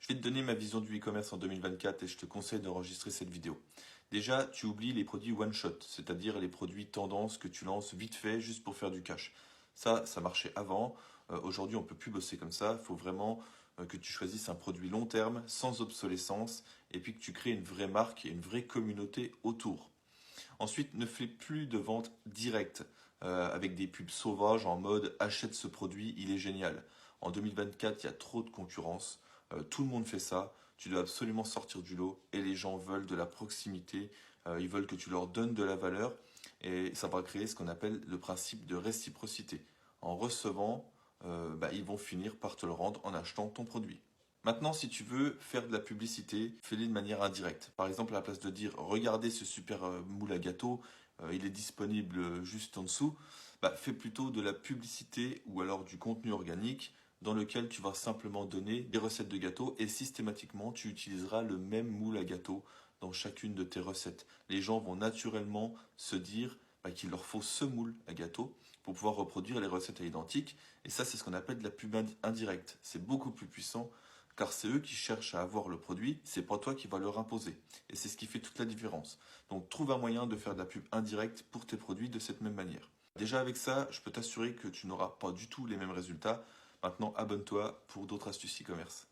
Je vais te donner ma vision du e-commerce en 2024 et je te conseille d'enregistrer cette vidéo. Déjà, tu oublies les produits one shot, c'est-à-dire les produits tendance que tu lances vite fait juste pour faire du cash. Ça marchait avant. Aujourd'hui, on ne peut plus bosser comme ça. Il faut vraiment que tu choisisses un produit long terme, sans obsolescence, et puis que tu crées une vraie marque et une vraie communauté autour. Ensuite, ne fais plus de vente directe avec des pubs sauvages en mode achète ce produit, il est génial. En 2024, il y a trop de concurrence. Tout le monde fait ça. Tu dois absolument sortir du lot et les gens veulent de la proximité. Ils veulent que tu leur donnes de la valeur et ça va créer ce qu'on appelle le principe de réciprocité. En recevant, ils vont finir par te le rendre en achetant ton produit. Maintenant, si tu veux faire de la publicité, fais-le de manière indirecte. Par exemple, à la place de dire regardez ce super moule à gâteau, il est disponible juste en dessous, fais plutôt de la publicité ou alors du contenu organique dans lequel tu vas simplement donner des recettes de gâteaux et systématiquement tu utiliseras le même moule à gâteau dans chacune de tes recettes. Les gens vont naturellement se dire qu'il leur faut ce moule à gâteau pour pouvoir reproduire les recettes à l'identique. Et ça, c'est ce qu'on appelle de la pub indirecte. C'est beaucoup plus puissant car c'est eux qui cherchent à avoir le produit, c'est pas toi qui vas leur imposer. Et c'est ce qui fait toute la différence. Donc trouve un moyen de faire de la pub indirecte pour tes produits de cette même manière. Déjà avec ça, je peux t'assurer que tu n'auras pas du tout les mêmes résultats. Maintenant, abonne-toi pour d'autres astuces e-commerce.